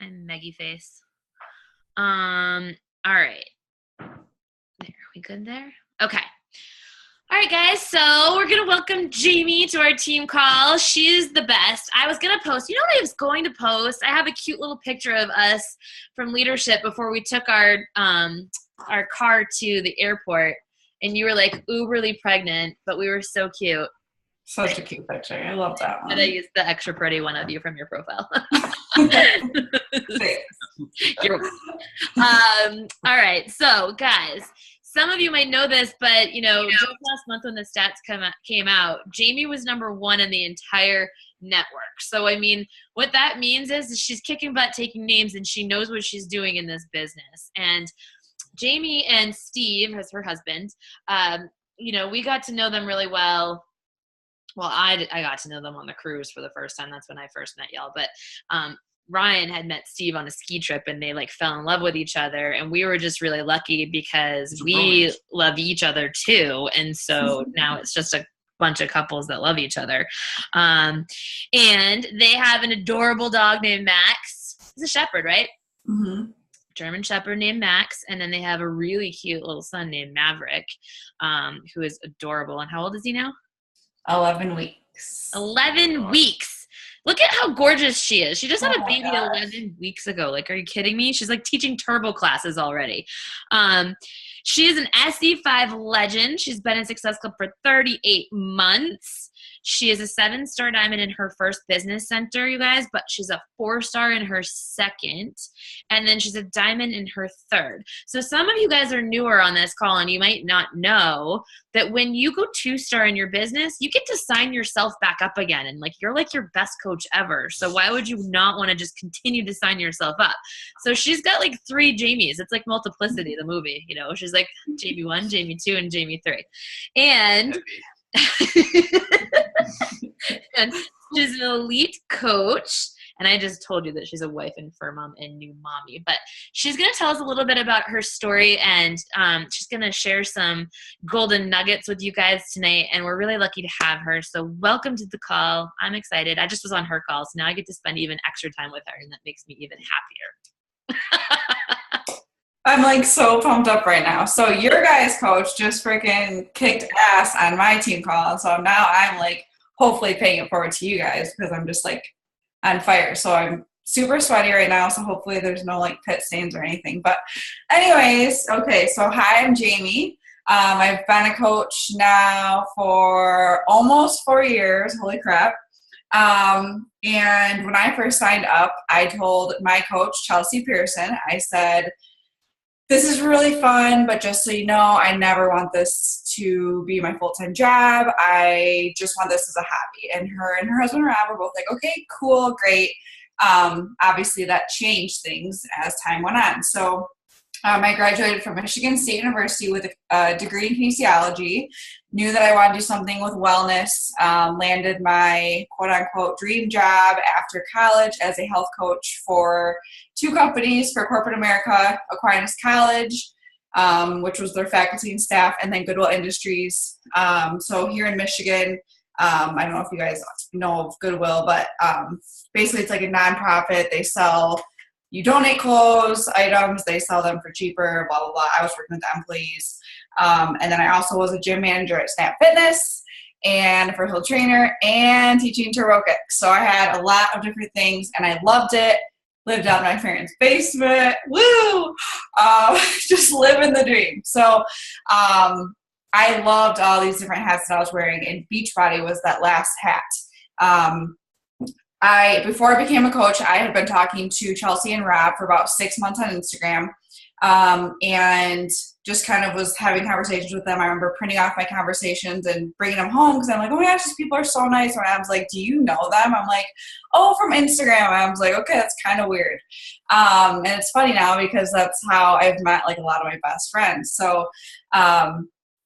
Hi, Meggie face. All right. There, we good there? Okay. All right, guys. So we're gonna welcome Jamie to our team call. She's the best. I was gonna post. You know what I was going to post? I have a cute little picture of us from leadership before we took our car to the airport, and you were like uberly pregnant, but we were so cute. Such a cute picture. I love that one. And I used the extra pretty one of you from your profile. You're all right. So, guys, some of you might know this, but, just last month when the stats came out, Jamie was #1 in the entire network. So, I mean, what that means is she's kicking butt, taking names, and she knows what she's doing in this business. And Jamie and Steve, as her husband, we got to know them really well. Well, I got to know them on the cruise for the first time. That's when I first met y'all. But Ryan had met Steve on a ski trip, and they fell in love with each other. And we were just really lucky because we love each other too. And so now it's just a bunch of couples that love each other. And they have an adorable dog named Max. He's a shepherd, right? Mm-hmm. German shepherd named Max. And then they have a really cute little son named Maverick, who is adorable. And how old is he now? 11 weeks. 11 weeks. Look at how gorgeous she is. She just had a baby 11 weeks ago. Are you kidding me? She's teaching turbo classes already. She is an SE5 legend. She's been in Success Club for 38 months. She is a 7-star diamond in her first business center, you guys, but she's a 4-star in her second. And then she's a diamond in her third. So some of you guys are newer on this call, and you might not know that when you go 2-star in your business, you get to sign yourself back up again. And you're your best coach ever. So why would you not want to just continue to sign yourself up? So she's got 3 Jamies. It's like Multiplicity, the movie, She's Jamie 1, Jamie 2, and Jamie 3. And and she's an elite coach. And I just told you that she's a wife and fur mom and new mommy. But she's going to tell us a little bit about her story, and she's going to share some golden nuggets with you guys tonight. And we're really lucky to have her. So welcome to the call. I'm excited. I just was on her call, so now I get to spend even extra time with her, and that makes me even happier. I'm so pumped up right now. So your guys' coach just freaking kicked ass on my team call. And so now I'm hopefully paying it forward to you guys because I'm just on fire. So I'm super sweaty right now. So hopefully there's no pit stains or anything. But anyways, okay. So hi, I'm Jamie. I've been a coach now for almost 4 years. Holy crap. And when I first signed up, I told my coach, Chelsea Pearson, I said, this is really fun, but just so you know, I never want this to be my full-time job. I just want this as a hobby. And her husband Rob were both okay, cool, great. Obviously that changed things as time went on. So I graduated from Michigan State University with a degree in kinesiology, knew that I wanted to do something with wellness, landed my quote-unquote dream job after college as a health coach for 2 companies for corporate America, Aquinas College, which was their faculty and staff, and then Goodwill Industries. So here in Michigan, I don't know if you guys know of Goodwill, but basically it's a nonprofit. They sell, you donate clothes, items, they sell them for cheaper, blah, blah, blah. I was working with the employees. And then I also was a gym manager at Snap Fitness and a personal trainer and teaching turbo kicks. So I had a lot of different things and I loved it. Lived out in my parents' basement. Woo! Just living the dream. So I loved all these different hats that I was wearing, and Beachbody was that last hat. Before I became a coach, I had been talking to Chelsea and Rob for about 6 months on Instagram, and just kind of was having conversations with them. I remember printing off my conversations and bringing them home because I'm oh my gosh, these people are so nice. And I was do you know them? I'm oh, from Instagram. I was okay, that's kind of weird. And it's funny now because that's how I've met a lot of my best friends. So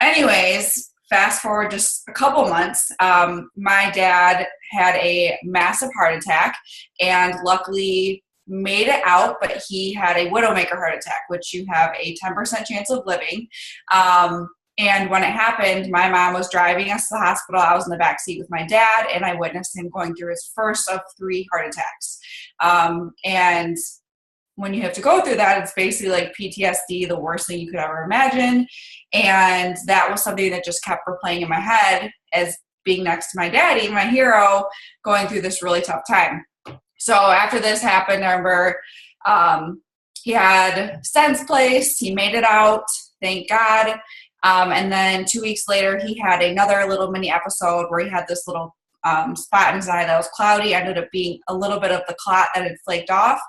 anyways, fast forward just a couple months, my dad had a massive heart attack and luckily made it out, but he had a widowmaker heart attack, which you have a 10% chance of living. And when it happened, my mom was driving us to the hospital. I was in the back seat with my dad, and I witnessed him going through his first of 3 heart attacks. And when you have to go through that, it's basically like PTSD, the worst thing you could ever imagine. And that was something that just kept replaying in my head as being next to my daddy, my hero, going through this really tough time. So after this happened, I remember he had stents placed. He made it out, thank God. And then 2 weeks later, he had another little mini episode where he had this little spot in his eye that was cloudy. Ended up being a little bit of the clot that had flaked off.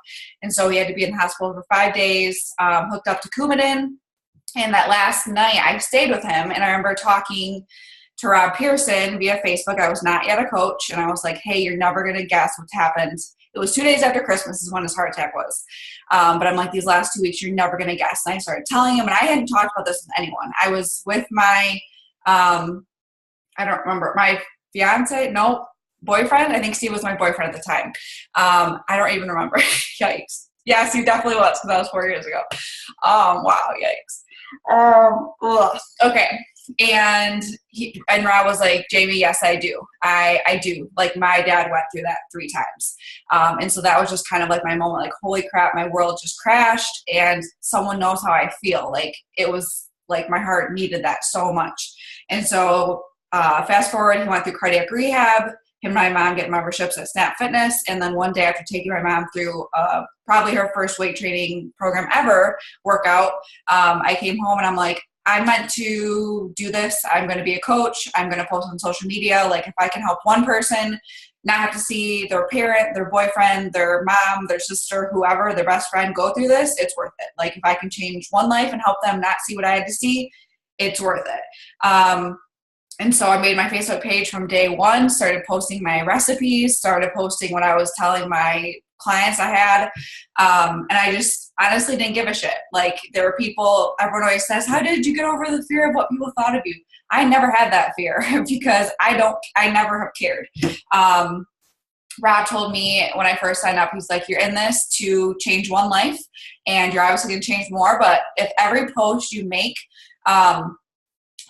And so he had to be in the hospital for 5 days, hooked up to Coumadin. And that last night, I stayed with him. And I remember talking to Rob Pearson via Facebook. I was not yet a coach. And I was like, hey, you're never going to guess what's happened. It was 2 days after Christmas is when his heart attack was. But I'm like, these last 2 weeks, you're never going to guess. And I started telling him, and I hadn't talked about this with anyone. I was with my, I don't remember, my fiance, no, boyfriend. I think Steve was my boyfriend at the time. I don't even remember. Yikes. Yes, he definitely was, because that was 4 years ago. Wow, yikes. Okay. And Rob was like, Jamie, yes, I do. I do. Like, my dad went through that 3 times. And so that was just kind of like my moment, like, holy crap, my world just crashed, and someone knows how I feel. Like, it was like my heart needed that so much. And so fast forward, he went through cardiac rehab. Him and my mom get memberships at Snap Fitness. And then one day after taking my mom through probably her first weight training program ever workout, I came home and I'm like, I meant to do this. I'm going to be a coach. I'm going to post on social media. Like, if I can help one person not have to see their parent, their boyfriend, their mom, their sister, whoever, their best friend go through this, it's worth it. Like, if I can change one life and help them not see what I had to see, it's worth it. And so I made my Facebook page from day one, started posting my recipes, started posting what I was telling my clients I had. And I just honestly didn't give a shit. Like, there were people, everyone always says, how did you get over the fear of what people thought of you? I never had that fear because I never have cared. Rob told me when I first signed up, he's like, you're in this to change one life, and you're obviously going to change more. But if every post you make,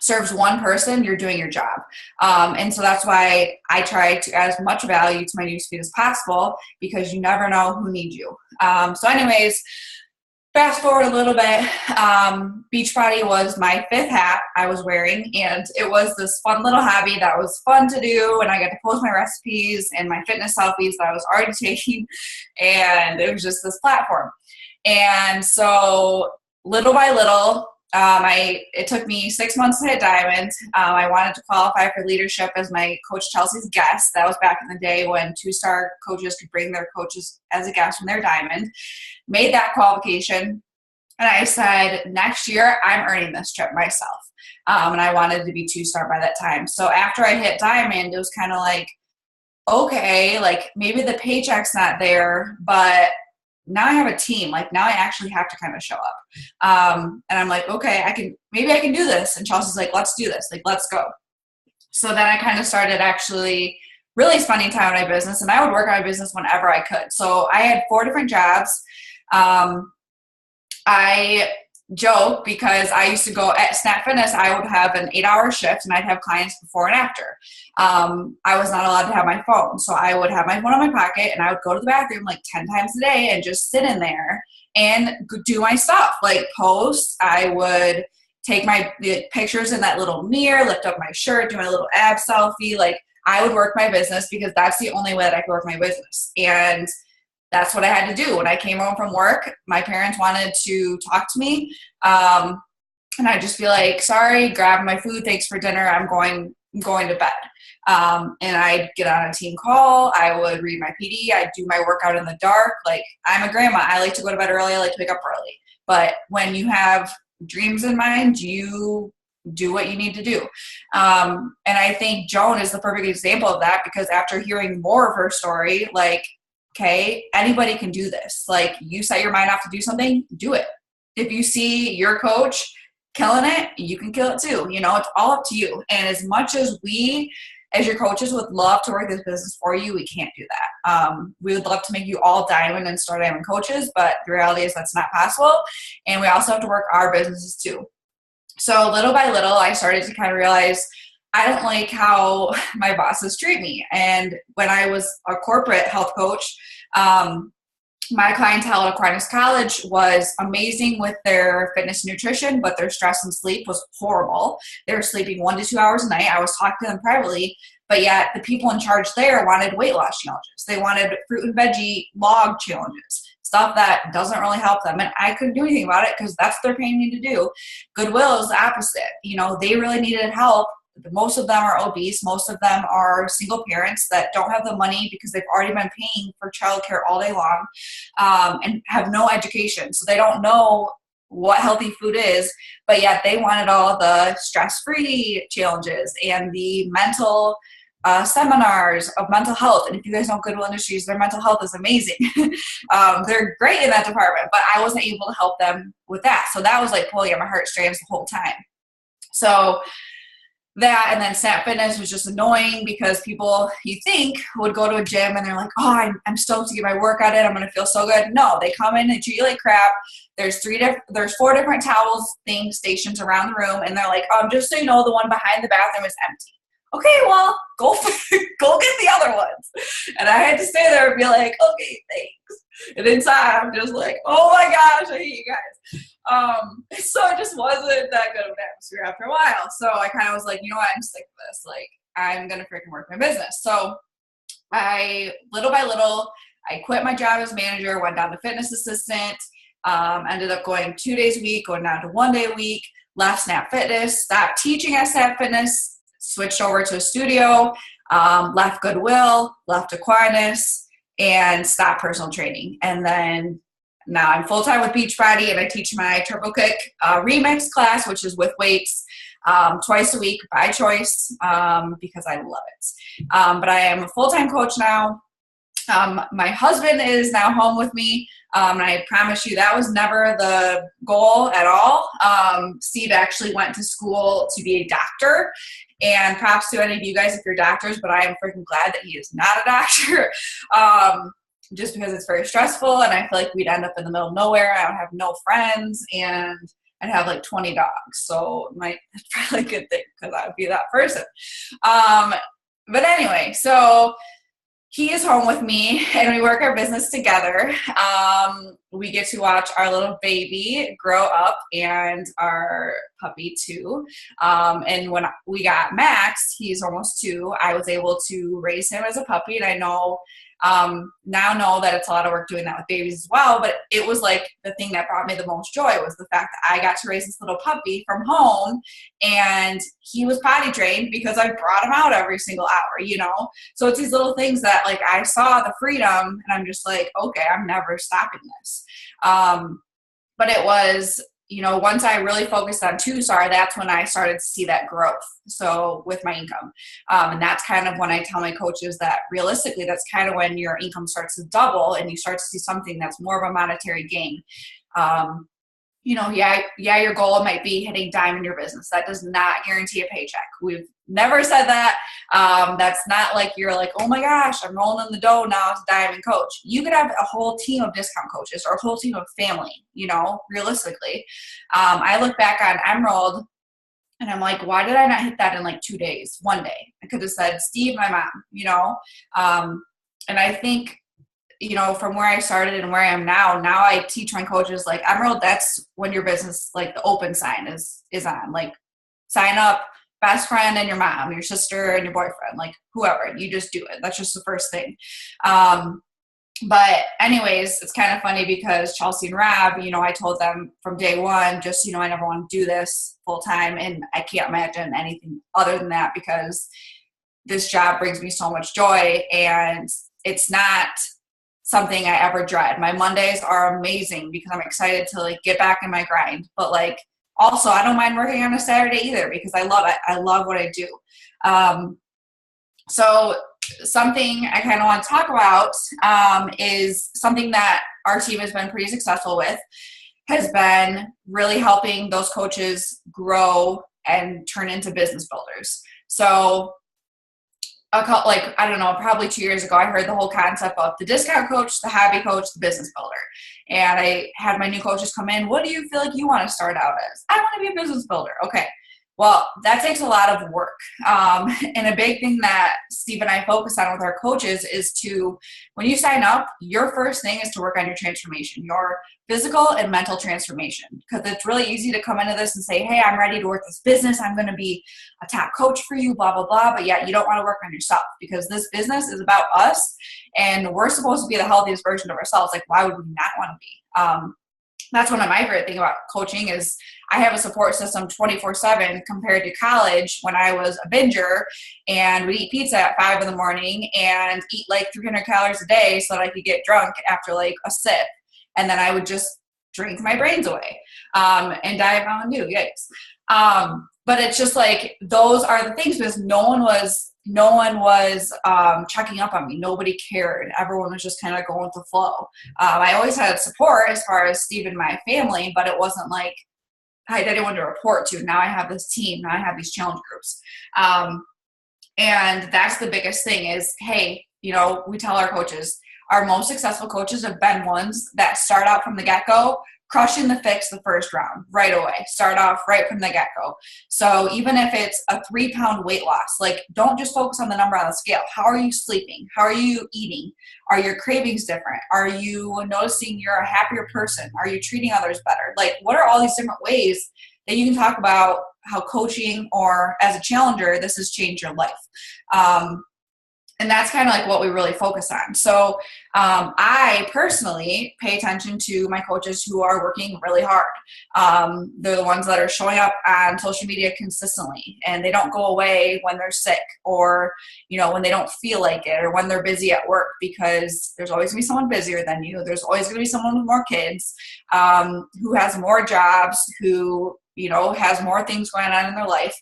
serves one person, you're doing your job. And so that's why I try to add as much value to my newsfeed as possible, because you never know who needs you. So anyways, fast forward a little bit, Beachbody was my 5th hat I was wearing, and it was this fun little hobby that was fun to do, and I got to post my recipes and my fitness selfies that I was already taking, and it was just this platform. And so little by little, it took me 6 months to hit Diamond. I wanted to qualify for leadership as my coach Chelsea's guest. That was back in the day when 2-star coaches could bring their coaches as a guest when they're Diamond. Made that qualification, and I said, next year I'm earning this trip myself. And I wanted to be 2-star by that time. So after I hit Diamond, it was kind of like, okay, like, maybe the paycheck's not there, but now I have a team. Like, now I actually have to kind of show up. And I'm like, okay, maybe I can do this. And Chelsea's like, let's do this. Like, let's go. So then I kind of started actually really spending time on my business, and I would work on my business whenever I could. So I had 4 different jobs. I joke because I used to go at Snap Fitness, I would have an 8-hour shift, and I'd have clients before and after. I was not allowed to have my phone. So I would have my phone in my pocket, and I would go to the bathroom like 10 times a day and just sit in there and do my stuff, like post. I would take my pictures in that little mirror, lift up my shirt, do my little ab selfie. Like, I would work my business because that's the only way that I could work my business. And that's what I had to do. When I came home from work, my parents wanted to talk to me. And I'd just be like, sorry, grab my food. Thanks for dinner. I'm going to bed. And I'd get on a team call. I would read my PD. I'd do my workout in the dark. Like, I'm a grandma. I like to go to bed early. I like to wake up early. But when you have dreams in mind, you do what you need to do. And I think Joan is the perfect example of that, because after hearing more of her story, like, okay, anybody can do this. Like, you set your mind off to do something, do it. If you see your coach killing it, you can kill it too. You know, it's all up to you. And as much as we, as your coaches, would love to work this business for you, we can't do that. We would love to make you all Diamond and Star Diamond coaches, but the reality is that's not possible. And we also have to work our businesses too. So little by little, I started to kind of realize I don't like how my bosses treat me. And when I was a corporate health coach, my clientele at Aquinas College was amazing with their fitness and nutrition, but their stress and sleep was horrible. They were sleeping 1 to 2 hours a night. I was talking to them privately, but yet the people in charge there wanted weight loss challenges. They wanted fruit and veggie log challenges, stuff that doesn't really help them. And I couldn't do anything about it because that's what they're paying me to do. Goodwill is the opposite. They really needed help. Most of them are obese. Most of them are single parents that don't have the money because they've already been paying for childcare all day long, and have no education. So they don't know what healthy food is, but yet they wanted all the stress-free challenges and the mental seminars of mental health. And if you guys know Goodwill Industries, their mental health is amazing. They're great in that department, but I wasn't able to help them with that. So that was like pulling at my heartstrings the whole time. So that, and then Snap Fitness was just annoying because people, you think, would go to a gym and they're like, oh, I'm stoked to get my workout in. I'm going to feel so good. No, they come in and treat you like crap. There's 4 different towels thing stations around the room. And they're like, just so you know, the one behind the bathroom is empty. Okay, well, go get the other ones. And I had to stay there and be like, okay, thanks. And inside, I'm just like, oh my gosh, I hate you guys. So it just wasn't that good of an atmosphere after a while. So I kind of was like, you know what, I'm sick of this. Like, I'm going to freaking work my business. So little by little, I quit my job as manager, went down to fitness assistant, ended up going 2 days a week, going down to 1 day a week, left Snap Fitness, stopped teaching at Snap Fitness, switched over to a studio, left Goodwill, left Aquinas, and stopped personal training. And then now I'm full-time with Beachbody, and I teach my Turbo Kick remix class, which is with weights, twice a week by choice, because I love it. But I am a full-time coach now. My husband is now home with me, and I promise you that was never the goal at all. Steve actually went to school to be a doctor, and props to any of you guys if you're doctors, but I am freaking glad that he is not a doctor. Just because it's very stressful, and I feel like we'd end up in the middle of nowhere. I would have no friends, and I'd have like 20 dogs. So that's probably a good thing because I would be that person. But anyway, so he is home with me, and we work our business together. We get to watch our little baby grow up, and our puppy too. And when we got Max, he's almost 2, I was able to raise him as a puppy, and I now know that it's a lot of work doing that with babies as well, but it was like the thing that brought me the most joy was the fact that I got to raise this little puppy from home, and he was potty trained because I brought him out every single hour, so it's these little things that like I saw the freedom, and I'm just like, okay, I'm never stopping this. But it was, once I really focused on TUSAR, that's when I started to see that growth. So with my income, and that's kind of when I tell my coaches that realistically, that's kind of when your income starts to double and you start to see something that's more of a monetary gain. Your goal might be hitting dime in your business. That does not guarantee a paycheck. We've never said that. That's not like you're like, oh my gosh, I'm rolling in the dough now to dime and coach. You could have a whole team of discount coaches or a whole team of family, realistically. I look back on Emerald and I'm like, why did I not hit that in like 2 days, 1 day? I could have said, Steve, my mom, and I think, from where I started and where I am now I teach my coaches like, Emerald, that's when your business, like the open sign is on, like sign up, best friend and your mom, your sister and your boyfriend, like whoever, you just do it. That's just the first thing. But anyways, it's kind of funny because Chelsea and Rob, I told them from day one, just, I never want to do this full time. And I can't imagine anything other than that because this job brings me so much joy, and it's not something I ever dread. My Mondays are amazing because I'm excited to like get back in my grind. But like, also I don't mind working on a Saturday either because I love it. I love what I do. So something I kind of want to talk about is something that our team has been pretty successful with, has been really helping those coaches grow and turn into business builders. So like, I don't know, probably 2 years ago, I heard the whole concept of the discount coach, the hobby coach, the business builder. And I had my new coaches come in. What do you feel like you want to start out as? I want to be a business builder. Okay. Well, that takes a lot of work. And a big thing that Steve and I focus on with our coaches is when you sign up, your first thing is to work on your transformation, your physical and mental transformation. Because it's really easy to come into this and say, hey, I'm ready to work this business. I'm going to be a top coach for you, blah, blah, blah. But yet you don't want to work on yourself because this business is about us and we're supposed to be the healthiest version of ourselves. Like, why would we not want to be? That's one of my favorite things about coaching is I have a support system 24/7 compared to college when I was a binger and would eat pizza at 5 in the morning and eat like 300 calories a day so that I could get drunk after like a sip. And then I would just drink my brains away and die of Mountain Dew. Yikes. But it's just like those are the things because no one was checking up on me. Nobody cared. Everyone was just kind of going with the flow. I always had support as far as Steve and my family, but it wasn't like I had anyone to report to. Now I have this team. Now I have these challenge groups. And that's the biggest thing is, hey, we tell our coaches, our most successful coaches have been ones that start out from the get-go crushing the fix the first round right away. Start off right from the get-go. So even if it's a 3-pound weight loss, like don't just focus on the number on the scale. How are you sleeping? How are you eating? Are your cravings different? Are you noticing you're a happier person? Are you treating others better? Like what are all these different ways that you can talk about how coaching or as a challenger, this has changed your life? And that's kind of like what we really focus on. So I personally pay attention to my coaches who are working really hard. They're the ones that are showing up on social media consistently and they don't go away when they're sick or, when they don't feel like it or when they're busy at work because there's always going to be someone busier than you. There's always going to be someone with more kids who has more jobs, who has more things going on in their life.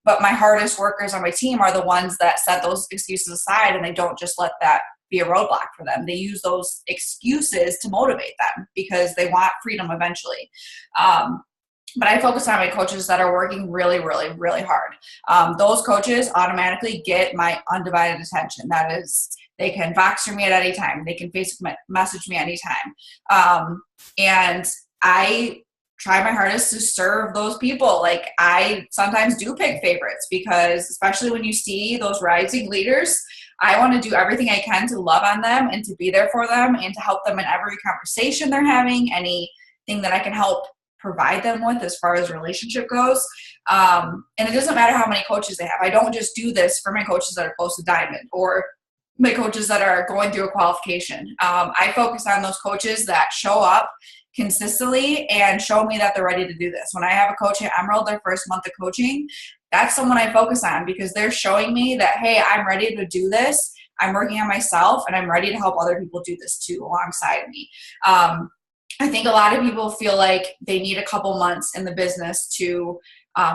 But my hardest workers on my team are the ones that set those excuses aside and they don't just let that be a roadblock for them. They use those excuses to motivate them because they want freedom eventually. But I focus on my coaches that are working really, really, really hard. Those coaches automatically get my undivided attention. That is, they can Voxer me at any time. They can Facebook message me anytime. And I try my hardest to serve those people. Like I sometimes do pick favorites because especially when you see those rising leaders, I want to do everything I can to love on them and to be there for them and to help them in every conversation they're having, anything that I can help provide them with as far as relationship goes. And it doesn't matter how many coaches they have. I don't just do this for my coaches that are close to diamond or my coaches that are going through a qualification. I focus on those coaches that show up consistently and show me that they're ready to do this. When I have a coach at Emerald, their first month of coaching, that's someone I focus on because they're showing me that, hey, I'm ready to do this. I'm working on myself and I'm ready to help other people do this too alongside me. I think a lot of people feel like they need a couple months in the business to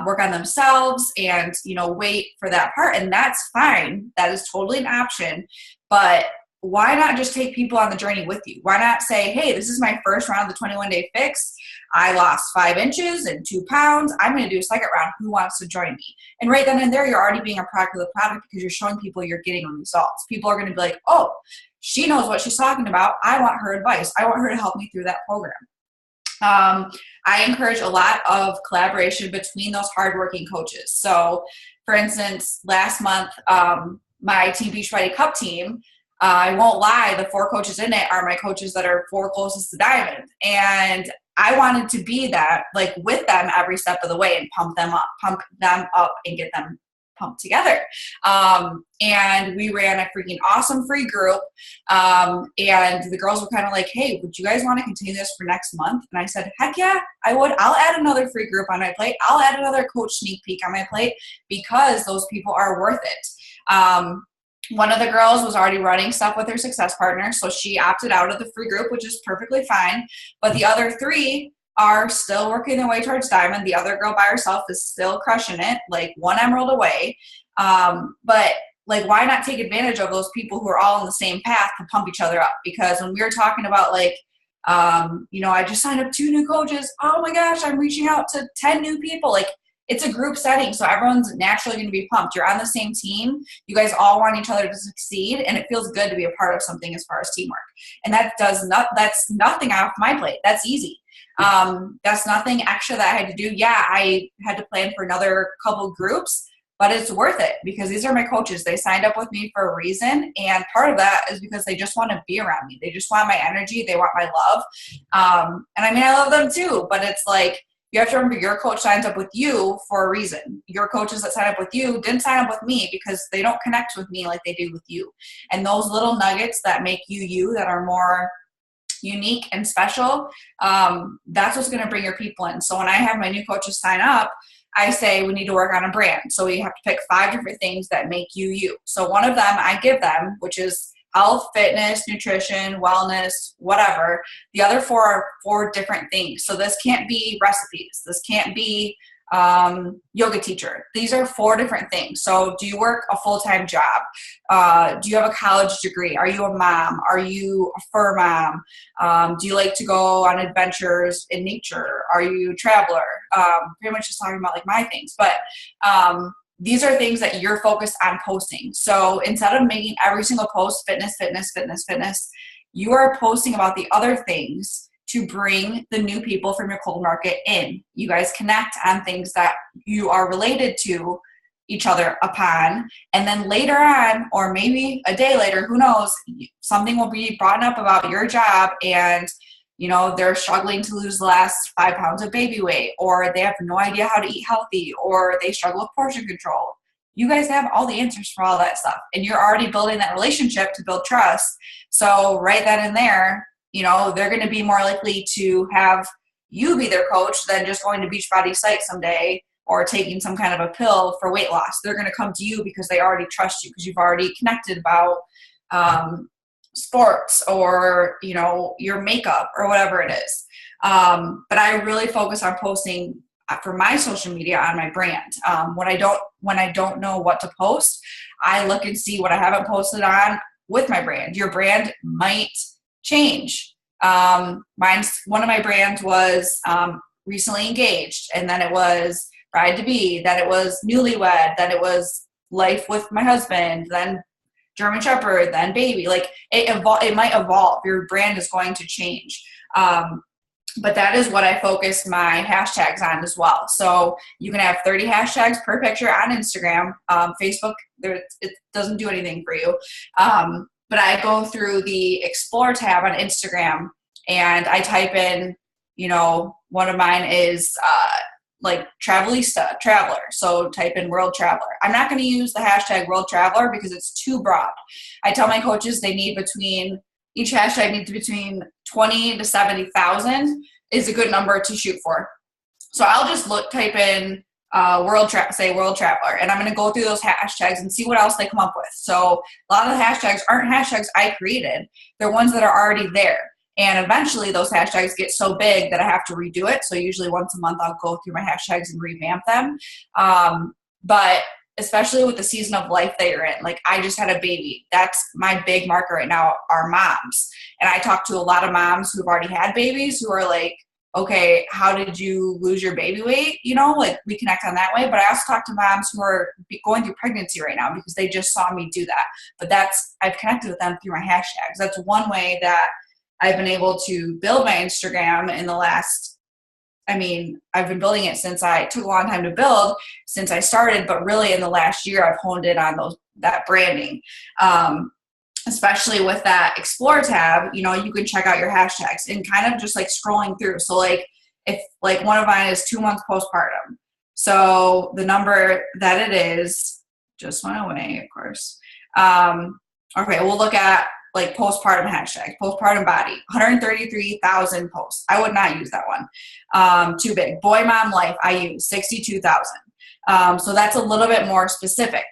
work on themselves and, wait for that part. And that's fine. That is totally an option. But why not just take people on the journey with you? Why not say, hey, this is my first round of the 21-day fix. I lost 5 inches and 2 pounds. I'm going to do a second round. Who wants to join me? And right then and there, you're already being a product of the product because you're showing people you're getting results. People are going to be like, oh, she knows what she's talking about. I want her advice. I want her to help me through that program. I encourage a lot of collaboration between those hardworking coaches. So, for instance, last month, my Team Beachbody Cup team, I won't lie, the 4 coaches in it are my coaches that are 4 closest to diamond. And I wanted to be that, like with them every step of the way and pump them up and get them pumped together. And we ran a freaking awesome free group. And the girls were kind of like, hey, would you guys want to continue this for next month? And I said, heck yeah, I would. I'll add another free group on my plate. I'll add another coach sneak peek on my plate because those people are worth it. One of the girls was already running stuff with her success partner, so she opted out of the free group, which is perfectly fine. But the other 3 are still working their way towards diamond. The other girl by herself is still crushing it, like 1 emerald away. But like, why not take advantage of those people who are all on the same path to pump each other up? Because when we were talking about like, I just signed up 2 new coaches. Oh my gosh, I'm reaching out to 10 new people. Like, it's a group setting, so everyone's naturally going to be pumped. You're on the same team. You guys all want each other to succeed, and it feels good to be a part of something as far as teamwork. And that's nothing off my plate. That's easy. That's nothing extra that I had to do. Yeah, I had to plan for another couple groups, but it's worth it because these are my coaches. They signed up with me for a reason, and part of that is because they just want to be around me. They just want my energy. They want my love. And I mean, I love them too, but it's like, you have to remember your coach signs up with you for a reason. Your coaches that sign up with you didn't sign up with me because they don't connect with me like they do with you. And those little nuggets that make you, that are more unique and special, that's what's going to bring your people in. So when I have my new coaches sign up, I say we need to work on a brand. So we have to pick 5 different things that make you. So one of them I give them, which is health, fitness, nutrition, wellness, whatever. The other 4 are 4 different things. So this can't be recipes. This can't be yoga teacher. These are 4 different things. So do you work a full-time job? Do you have a college degree? Are you a mom? Are you a fur mom? Do you like to go on adventures in nature? Are you a traveler? Pretty much just talking about like my things. But these are things that you're focused on posting. So instead of making every single post fitness, you are posting about the other things to bring the new people from your cold market in. You guys connect on things that you are related to each other upon. And then later on, or maybe a day later, who knows, something will be brought up about your job and they're struggling to lose the last 5 pounds of baby weight, or they have no idea how to eat healthy, or they struggle with portion control. You guys have all the answers for all that stuff, and you're already building that relationship to build trust. So right then and there, they're going to be more likely to have you be their coach than just going to Beachbody site someday or taking some kind of a pill for weight loss. They're going to come to you because they already trust you, because you've already connected about sports or your makeup or whatever it is. But I really focus on posting for my social media on my brand. When I don't know what to post, I look and see what I haven't posted on with my brand. Your brand might change. One of my brands was recently engaged, and then it was bride to be, then it was newlywed, then it was life with my husband, then German Shepherd, then baby. Like it might evolve. Your brand is going to change. But that is what I focus my hashtags on as well. So you can have 30 hashtags per picture on Instagram. Facebook, it doesn't do anything for you. But I go through the Explore tab on Instagram and I type in, one of mine is like travelista, traveler. So type in world traveler. I'm not going to use the hashtag world traveler because it's too broad. I tell my coaches each hashtag needs between 20 to 70,000 is a good number to shoot for. So I'll just type in world traveler, and I'm going to go through those hashtags and see what else they come up with. So a lot of the hashtags aren't hashtags I created. They're ones that are already there. And eventually those hashtags get so big that I have to redo it. So usually once a month I'll go through my hashtags and revamp them. But especially with the season of life that you're in, like I just had a baby. That's my big marker right now are moms. And I talk to a lot of moms who've already had babies who are like, okay, how did you lose your baby weight? Like we connect on that way. But I also talk to moms who are going through pregnancy right now because they just saw me do that. But I've connected with them through my hashtags. That's one way that I've been able to build my Instagram in the last, I've been building it since it took a long time to build since I started, but really in the last year I've honed in on that branding. Especially with that Explore tab, you can check out your hashtags and kind of just like scrolling through. So like if like one of mine is 2 months postpartum. So the number that it is just went away, of course. Okay, we'll look at like postpartum hashtag, postpartum body, 133,000 posts. I would not use that one. Too big. Boy, mom, life, I use 62,000. So that's a little bit more specific.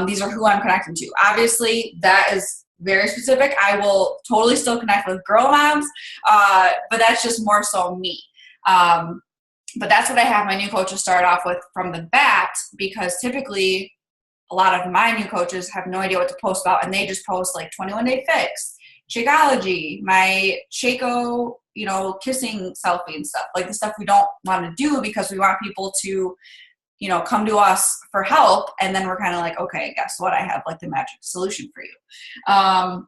These are who I'm connecting to. Obviously, that is very specific. I will totally still connect with girl moms, but that's just more so me. But that's what I have my new coaches start off with from the bat, because typically a lot of my new coaches have no idea what to post about, and they just post like 21-day fix, Shakeology, my Shako, kissing selfie and stuff, like the stuff we don't want to do because we want people to come to us for help. And then we're kind of like, okay, guess what? I have like the magic solution for you.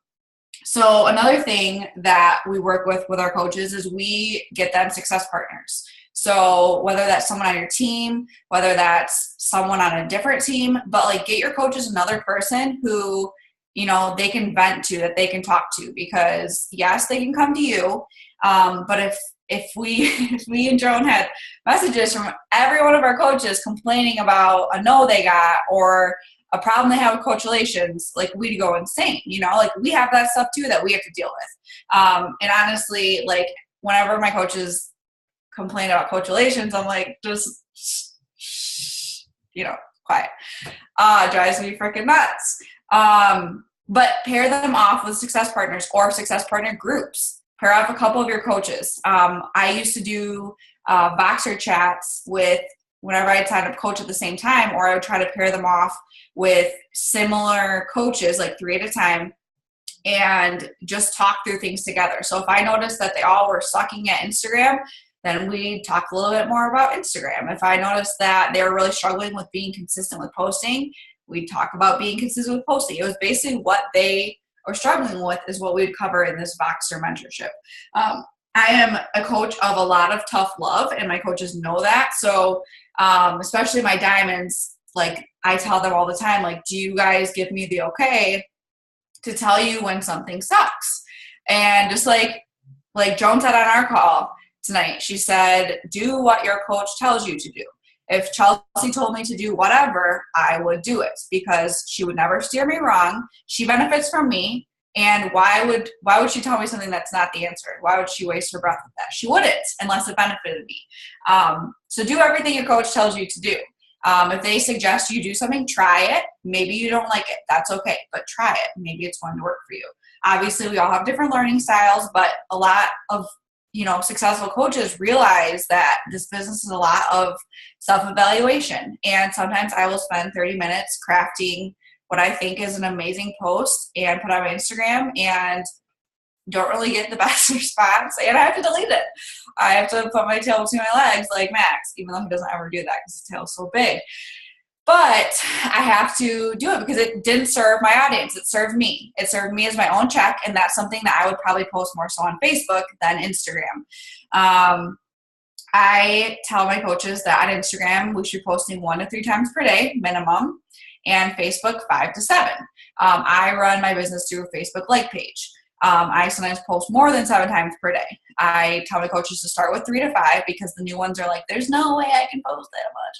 So another thing that we work with our coaches is we get them success partners. So whether that's someone on your team, whether that's someone on a different team, but like get your coaches another person who, they can vent to, that they can talk to, because yes, they can come to you. But if me and Joan had messages from every one of our coaches complaining about a no they got or a problem they have with coach relations, like we'd go insane, like we have that stuff too that we have to deal with. And honestly, like whenever my coaches complain about coach relations, I'm like, just, quiet. Drives me freaking nuts. But pair them off with success partners or success partner groups. Pair off a couple of your coaches. I used to do Voxer chats with whenever I'd sign up coach at the same time, or I would try to pair them off with similar coaches, like 3 at a time, and just talk through things together. So if I noticed that they all were sucking at Instagram, then we talk a little bit more about Instagram. If I noticed that they were really struggling with being consistent with posting, we'd talk about being consistent with posting. It was basically what they are struggling with is what we'd cover in this Voxer mentorship. I am a coach of a lot of tough love, and my coaches know that. So especially my diamonds, like I tell them all the time, like, do you guys give me the okay to tell you when something sucks? And just like Joan said on our call tonight, she said, do what your coach tells you to do. If Chelsea told me to do whatever, I would do it, because she would never steer me wrong. She benefits from me. And why would she tell me something that's not the answer? Why would she waste her breath with that? She wouldn't, unless it benefited me. So do everything your coach tells you to do. If they suggest you do something, try it. Maybe you don't like it. That's okay, but try it. Maybe it's going to work for you. Obviously, we all have different learning styles, but a lot of successful coaches realize that this business is a lot of self-evaluation. And sometimes I will spend 30 minutes crafting what I think is an amazing post and put on my Instagram and don't really get the best response, and I have to delete it. I have to put my tail between my legs like Max, even though he doesn't ever do that because his tail is so big. But I have to do it because it didn't serve my audience. It served me. It served me as my own check, and that's something that I would probably post more so on Facebook than Instagram. I tell my coaches that on Instagram we should be posting 1 to 3 times per day minimum, and Facebook 5 to 7. I run my business through a Facebook like page. I sometimes post more than 7 times per day. I tell my coaches to start with 3 to 5 because the new ones are like, there's no way I can post that much.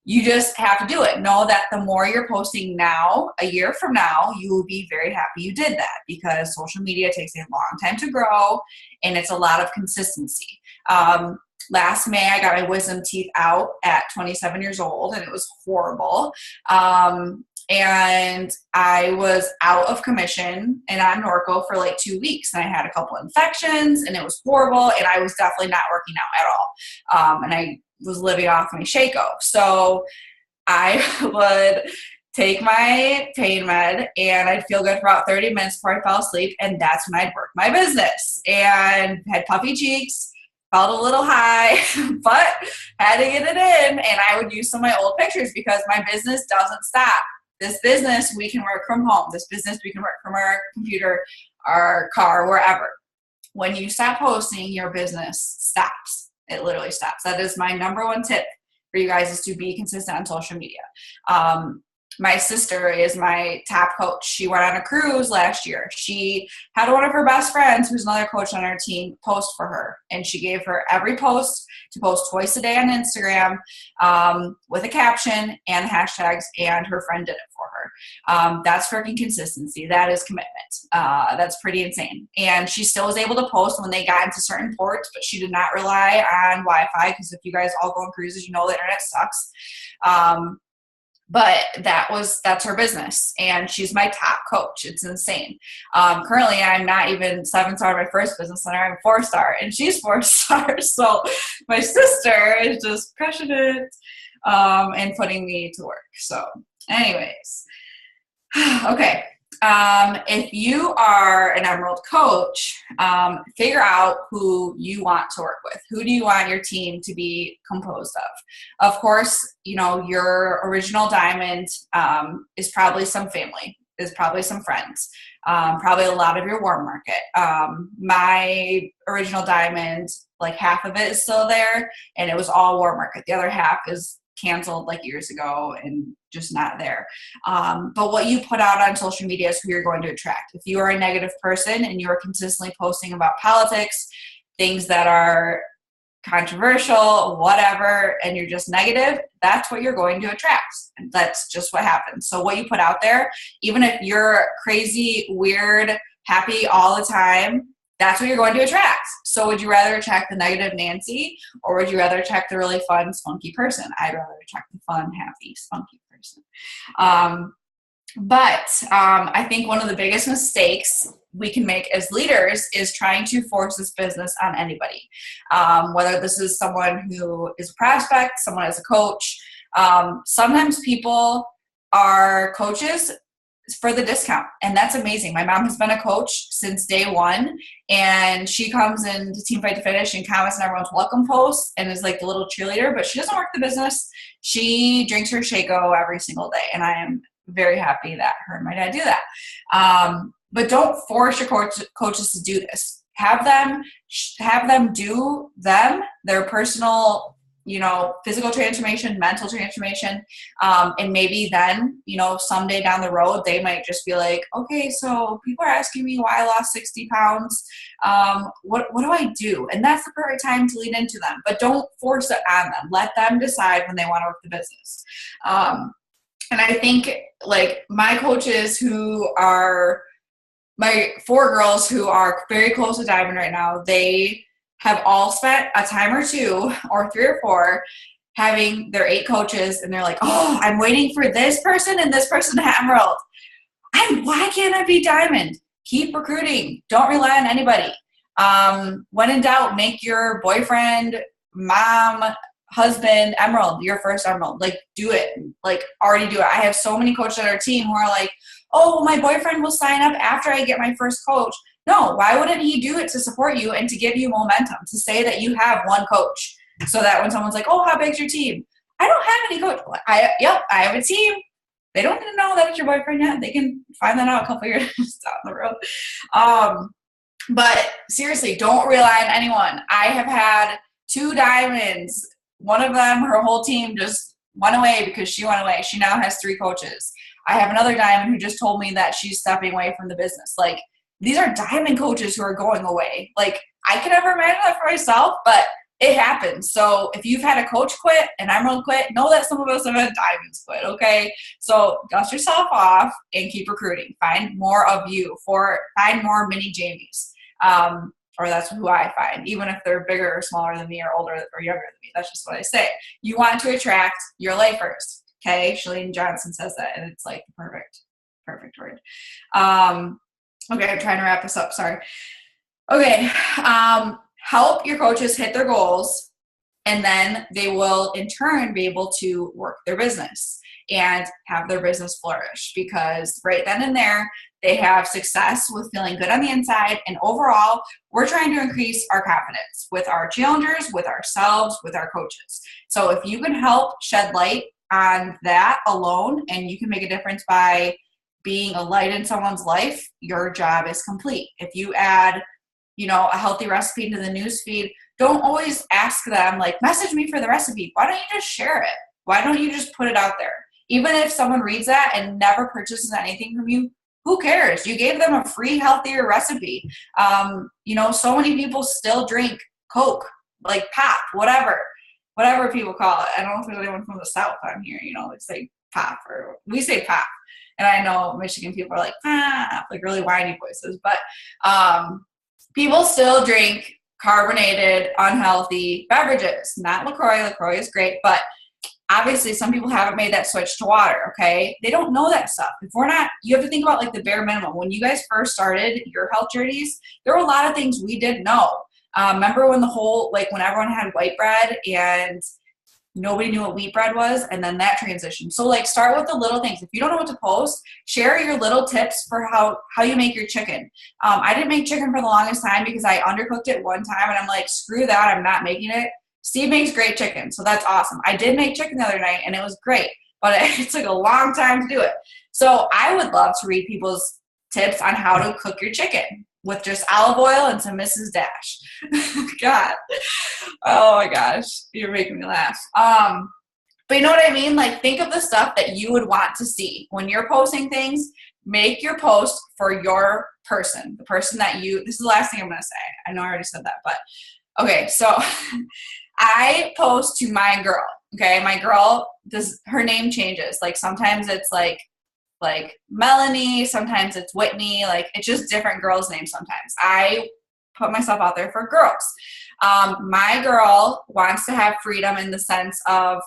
You just have to do it. Know that the more you're posting now, a year from now, you will be very happy you did that, because social media takes a long time to grow and it's a lot of consistency. Last May, I got my wisdom teeth out at 27 years old, and it was horrible. And I was out of commission and on Norco for like 2 weeks, and I had a couple infections, and it was horrible, and I was definitely not working out at all. And I was living off my Shaco. So I would take my pain med and I'd feel good for about 30 minutes before I fell asleep, and that's when I'd work my business and had puffy cheeks. Felt a little high, but had to get it in. And I would use some of my old pictures because my business doesn't stop. This business, we can work from home. This business, we can work from our computer, our car, wherever. When you stop posting, your business stops. It literally stops. That is my number one tip for you guys, is to be consistent on social media. My sister is my top coach. She went on a cruise last year. She had one of her best friends, who's another coach on our team, post for her. And she gave her every post to post twice a day on Instagram with a caption and hashtags, and her friend did it for her. That's freaking consistency. That is commitment. That's pretty insane. And she still was able to post when they got into certain ports, but she did not rely on Wi-Fi, because if you guys all go on cruises, you know the internet sucks. But that's her business, and she's my top coach. It's insane. Currently, I'm not even 7-star in my first business center. I'm 4-star, and she's 4-star. So my sister is just crushing it and putting me to work. So anyways, okay. If you are an Emerald coach, figure out who you want to work with. Who do you want your team to be composed of? Of course, you know, your original diamond is probably some family, is probably some friends, probably a lot of your warm market. My original diamond, like half of it is still there, and it was all warm market. The other half is canceled like years ago and just not there. But what you put out on social media is who you're going to attract. If you are a negative person and you are consistently posting about politics, things that are controversial, whatever, and you're just negative, that's what you're going to attract. That's just what happens. So what you put out there, even if you're crazy, weird, happy all the time, that's what you're going to attract. So would you rather attract the negative Nancy, or would you rather attract the really fun, spunky person? I'd rather attract the fun, happy, spunky person. But I think one of the biggest mistakes we can make as leaders is trying to force this business on anybody. Whether this is someone who is a prospect, someone as a coach. Sometimes people are coaches for the discount, and that's amazing. My mom has been a coach since day one, and she comes into Team Fight to Finish and comments on everyone's welcome posts and is like the little cheerleader, but she doesn't work the business. She drinks her Shaco every single day, and I am very happy that her and my dad do that. But don't force your coaches to do this. Have them do their personal, you know, physical transformation, mental transformation. And maybe then, you know, someday down the road, they might just be like, okay, so people are asking me why I lost 60 pounds. What do I do? And that's the perfect time to lead into them, but don't force it on them. Let them decide when they want to work the business. And I think like my coaches who are my 4 girls who are very close to Diamond right now, they have all spent a time or 2 or 3 or 4 having their 8 coaches, and they're like, oh, I'm waiting for this person and this person to Emerald. Why can't I be Diamond? Keep recruiting. Don't rely on anybody. When in doubt, make your boyfriend, mom, husband Emerald your first Emerald. Like, do it. Like, already do it. I have so many coaches on our team who are like, oh, my boyfriend will sign up after I get my first coach. No, why wouldn't he do it to support you and to give you momentum, to say that you have one coach, so that when someone's like, oh, how big's your team? I don't have any coach. I have a team. They don't even know that it's your boyfriend yet. They can find that out a couple years down the road. But seriously, don't rely on anyone. I have had 2 diamonds. One of them, her whole team just went away because she went away. She now has 3 coaches. I have another diamond who just told me that she's stepping away from the business. Like, these are diamond coaches who are going away. Like, I could never imagine that for myself, but it happens. So if you've had a coach quit, an Emerald quit, know that some of us have had diamonds quit, okay? So dust yourself off and keep recruiting. Find more of you. Find more mini Jamies. Or that's who I find, even if they're bigger or smaller than me or older or younger than me. That's just what I say. You want to attract your lifers, okay? Shalene Johnson says that, and it's like the perfect word. Okay, I'm trying to wrap this up. Sorry. Okay. Help your coaches hit their goals, and then they will in turn be able to work their business and have their business flourish, because right then and there, they have success with feeling good on the inside. And overall, we're trying to increase our confidence with our challengers, with ourselves, with our coaches. So if you can help shed light on that alone, and you can make a difference by being a light in someone's life, your job is complete. If you add, you know, a healthy recipe into the news feed, don't always ask them, like, message me for the recipe. Why don't you just share it? Why don't you just put it out there? Even if someone reads that and never purchases anything from you, who cares? You gave them a free, healthier recipe. You know, so many people still drink Coke, like pop, whatever people call it. I don't know if there's anyone from the South on here, you know, they say pop, or we say pop. And I know Michigan people are like, like really whiny voices, but people still drink carbonated, unhealthy beverages. Not LaCroix. LaCroix is great, but obviously some people haven't made that switch to water, okay? They don't know that stuff. If we're not, you have to think about like the bare minimum. When you guys first started your health journeys, there were a lot of things we didn't know. Remember when when everyone had white bread and nobody knew what wheat bread was, and then that transition. So like start with the little things. If you don't know what to post, share your little tips for how you make your chicken. I didn't make chicken for the longest time because I undercooked it one time and I'm like, screw that, I'm not making it. Steve makes great chicken, so that's awesome. I did make chicken the other night and it was great, but it took a long time to do it. So I would love to read people's tips on how to cook your chicken with just olive oil and some Mrs. Dash. God. Oh my gosh. You're making me laugh. But you know what I mean? Like, think of the stuff that you would want to see. When you're posting things, make your post for your person, the person that this is the last thing I'm going to say. I know I already said that, but okay. So I post to my girl. Okay. My girl, her name changes. Like sometimes it's like Melanie, sometimes it's Whitney, like it's just different girls' names sometimes. I put myself out there for girls. My girl wants to have freedom in the sense of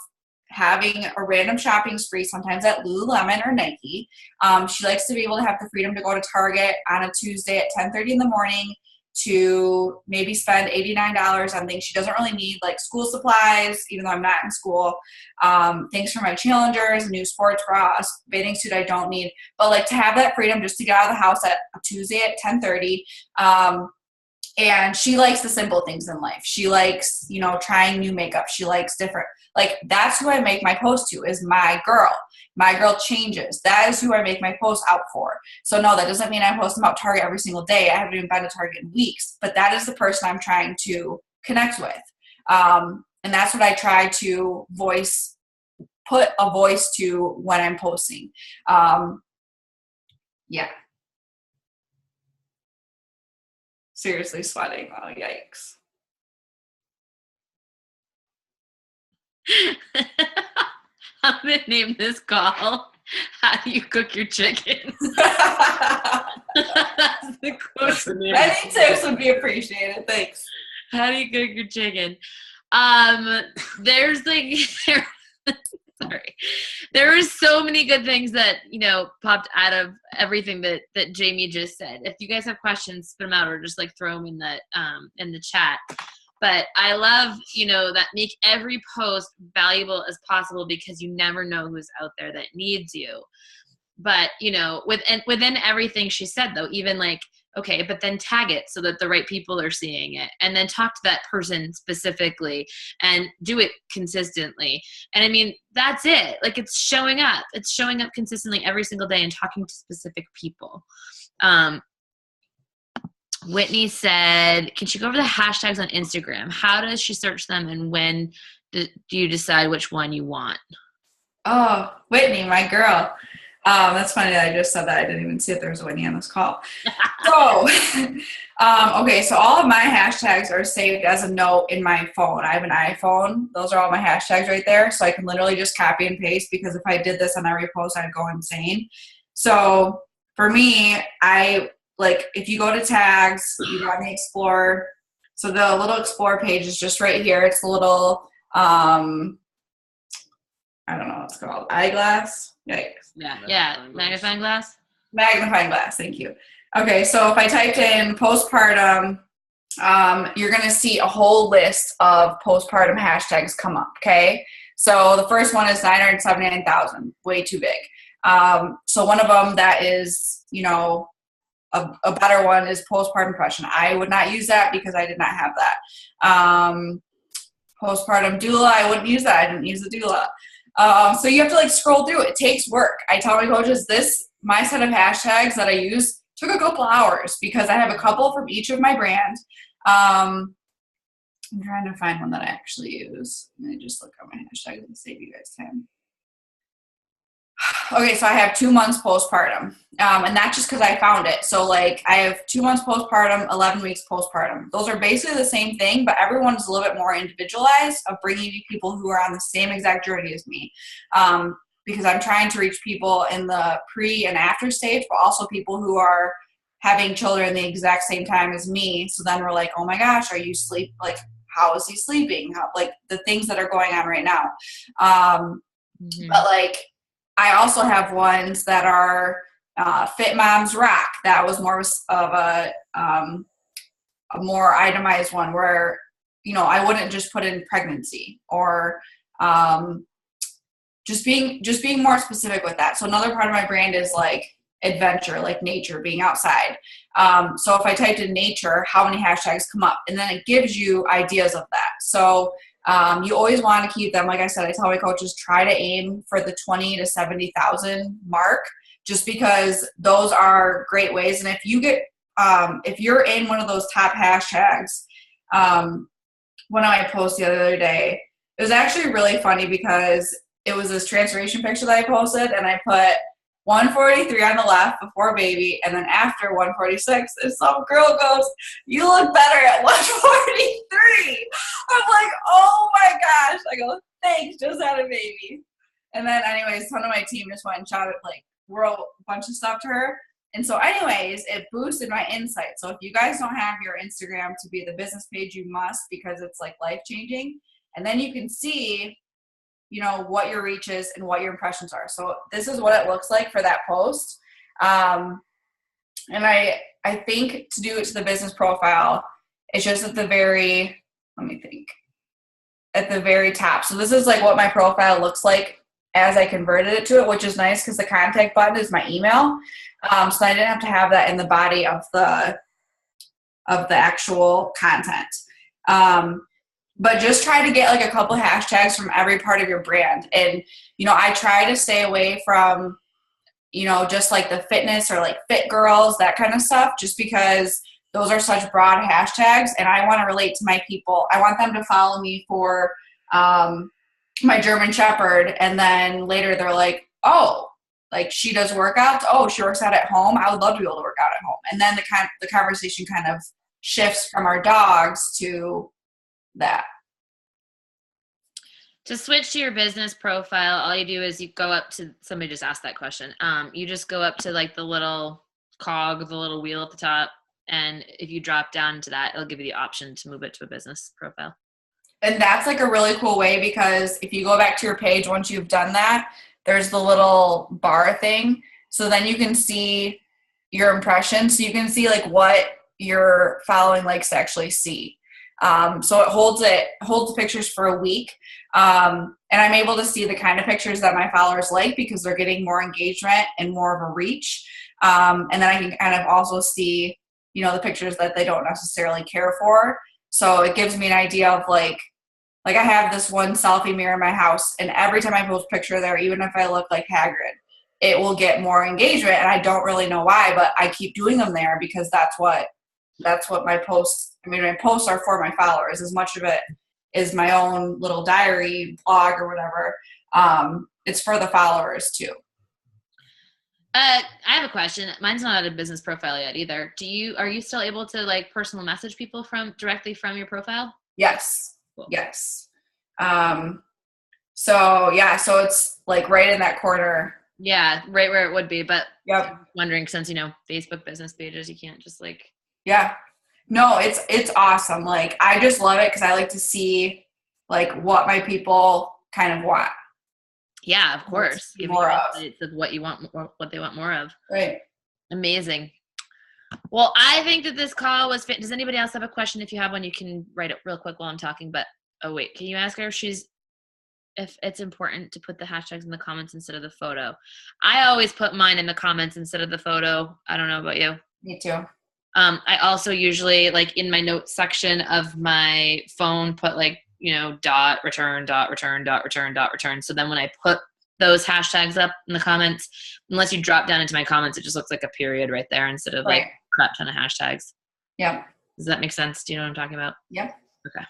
having a random shopping spree, sometimes at Lululemon or Nike. She likes to be able to have the freedom to go to Target on a Tuesday at 10:30 in the morning to maybe spend $89 on things she doesn't really need, like school supplies, even though I'm not in school, things for my challengers, new sports bra, bathing suit I don't need, but like to have that freedom just to get out of the house at a Tuesday at 10:30. And she likes the simple things in life. She likes, trying new makeup. She likes different, like that's who I make my post to, is my girl. My girl changes. That is who I make my post out for. So no, that doesn't mean I post about Target every single day. I haven't even been to Target in weeks, but that is the person I'm trying to connect with. And that's what I try to put a voice to when I'm posting. Yeah. Seriously sweating. Oh, yikes. I'm going to name this call, How Do You Cook Your Chicken? That's the question. Any tips would be appreciated. Thanks. How do you cook your chicken? There's like, sorry. There were so many good things that, popped out of everything that Jamie just said. If you guys have questions, spit them out or just like throw them in the chat. But I love, that make every post valuable as possible because you never know who's out there that needs you. But, within everything she said, though, even like, okay, but then tag it so that the right people are seeing it, and then talk to that person specifically and do it consistently. And I mean, that's it. Like, it's showing up. It's showing up consistently every single day and talking to specific people. Whitney said, can she go over the hashtags on Instagram? How does she search them, and when do you decide which one you want? Oh, Whitney, my girl. That's funny that I just said that. I didn't even see if there was a Whitney on this call. So, okay, so all of my hashtags are saved as a note in my phone. I have an iPhone. Those are all my hashtags right there. So I can literally just copy and paste, because if I did this on every post, I'd go insane. So for me, if you go to tags, you go on the Explore. So the little Explore page is just right here. It's a little, I don't know what it's called, eyeglass. Yikes. Yeah. Magnifying glass. Magnifying glass. Thank you. Okay. So if I typed in postpartum, you're going to see a whole list of postpartum hashtags come up. Okay. So the first one is 979,000, way too big. So one of them that is, a better one is postpartum depression. I would not use that because I did not have that. Postpartum doula, I wouldn't use that. I didn't use the doula. So you have to scroll through. It takes work. I tell my coaches my set of hashtags that I use took a couple hours because I have a couple from each of my brands. I'm trying to find one that I actually use. Let me just look at my hashtags and save you guys time. Okay, so I have 2 months postpartum, and that's just because I found it. So I have 2 months postpartum, 11 weeks postpartum. Those are basically the same thing, but everyone's a little bit more individualized of bringing you people who are on the same exact journey as me, because I'm trying to reach people in the pre and after stage, but also people who are having children the exact same time as me. So then we're like, oh my gosh, are you sleep? How is he sleeping? How, the things that are going on right now. But I also have ones that are Fit Moms Rock. That was more of a more itemized one where, I wouldn't just put in pregnancy, or Just being more specific with that. So another part of my brand is like adventure, like nature, being outside. So if I typed in nature, how many hashtags come up? And then it gives you ideas of that. So you always want to keep them. Like I said, I tell my coaches, try to aim for the 20 to 70,000 mark, just because those are great ways. And if you get, if you're in one of those top hashtags, when I posted the other day, it was actually really funny because it was this transformation picture that I posted, and I put 143 on the left before baby, and then after 146, and some girl goes, "You look better at 143." I'm like, oh my gosh. I go, thanks, just had a baby. And then anyways, some of my team just went and shouted like a bunch of stuff to her. And so anyways, it boosted my insight. So if you guys don't have your Instagram to be the business page, you must, because it's like life changing. And then you can see, you know, what your reach is and what your impressions are. So this is what it looks like for that post. And I think to do it to the business profile, it's just at the very, at the very top. So this is like what my profile looks like as I converted it to it, which is nice because the contact button is my email. So I didn't have to have that in the body of the actual content. But just try to get like a couple hashtags from every part of your brand. And, you know, I try to stay away from, you know, just like the fitness or like fit girls, that kind of stuff, just because those are such broad hashtags. And I want to relate to my people. I want them to follow me for my German Shepherd. And then later they're like, oh, like she does workouts. Oh, she works out at home. I would love to be able to work out at home. And then the conversation kind of shifts from our dogs to that. To switch to your business profile, all you do is you go up to, somebody just asked that question. You just go up to like the little cog, the little wheel at the top. And if you drop down to that, it'll give you the option to move it to a business profile. And that's like a really cool way, because if you go back to your page, once you've done that, there's the little bar thing. So then you can see your impressions. So you can see like what your following likes to actually see. So it holds the pictures for a week. And I'm able to see the kind of pictures that my followers like, because they're getting more engagement and more of a reach. And then I can kind of also see, you know, the pictures that they don't necessarily care for. So it gives me an idea of like I have this one selfie mirror in my house, and every time I post a picture there, even if I look like Hagrid, it will get more engagement. And I don't really know why, but I keep doing them there because that's what my posts, my posts are for my followers. As much of it is my own little diary blog or whatever. It's for the followers too. I have a question. Mine's not a business profile yet either. Are you still able to like personal message people directly from your profile? Yes. Cool. Yes. So it's like right in that corner. Yeah, right where it would be. But yep. I'm wondering, since, you know, Facebook business pages, you can't just like. Yeah. No, it's awesome. Like, I just love it because I like to see like what my people kind of want. Yeah, of course. Give more of what you want, what they want more of. Right. Amazing. Well, I think that this call was fit. Does anybody else have a question? If you have one, you can write it real quick while I'm talking. But oh wait, can you ask her if it's important to put the hashtags in the comments instead of the photo? I always put mine in the comments instead of the photo. I don't know about you. Me too. I also usually, like, in my notes section of my phone, put like, you know, dot return. So then when I put those hashtags up in the comments, unless you drop down into my comments, it just looks like a period right there instead of like a crap ton of hashtags. Yeah. Does that make sense? Do you know what I'm talking about? Yeah. Okay.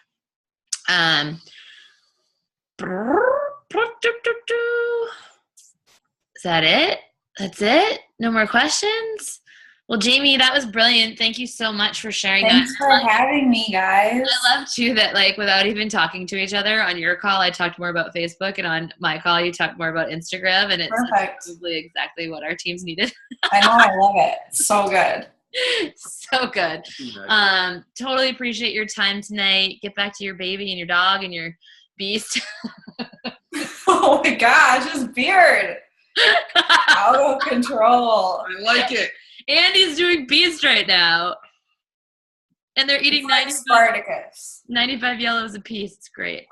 Is that it? That's it? No more questions? Well, Jamie, that was brilliant. Thank you so much for sharing that. Thanks for having me, guys. I love, too, that, like, without even talking to each other, on your call, I talked more about Facebook, and on my call, you talked more about Instagram, and it's probably exactly what our teams needed. I know. I love it. So good. So good. Totally appreciate your time tonight. Get back to your baby and your dog and your beast. Oh, my gosh. His beard. Out of control. I like it. Andy's doing beast right now. And they're eating 95 yellows a piece. It's great.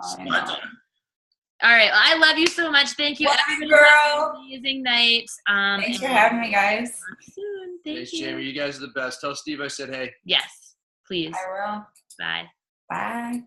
All right. Well, I love you so much. Thank you, Love everybody. you, Have girl. an amazing night. Thanks for having me, guys. Talk soon. Thanks, Jamie. You guys are the best. Tell Steve I said hey. Yes, please. I will. Bye. Bye.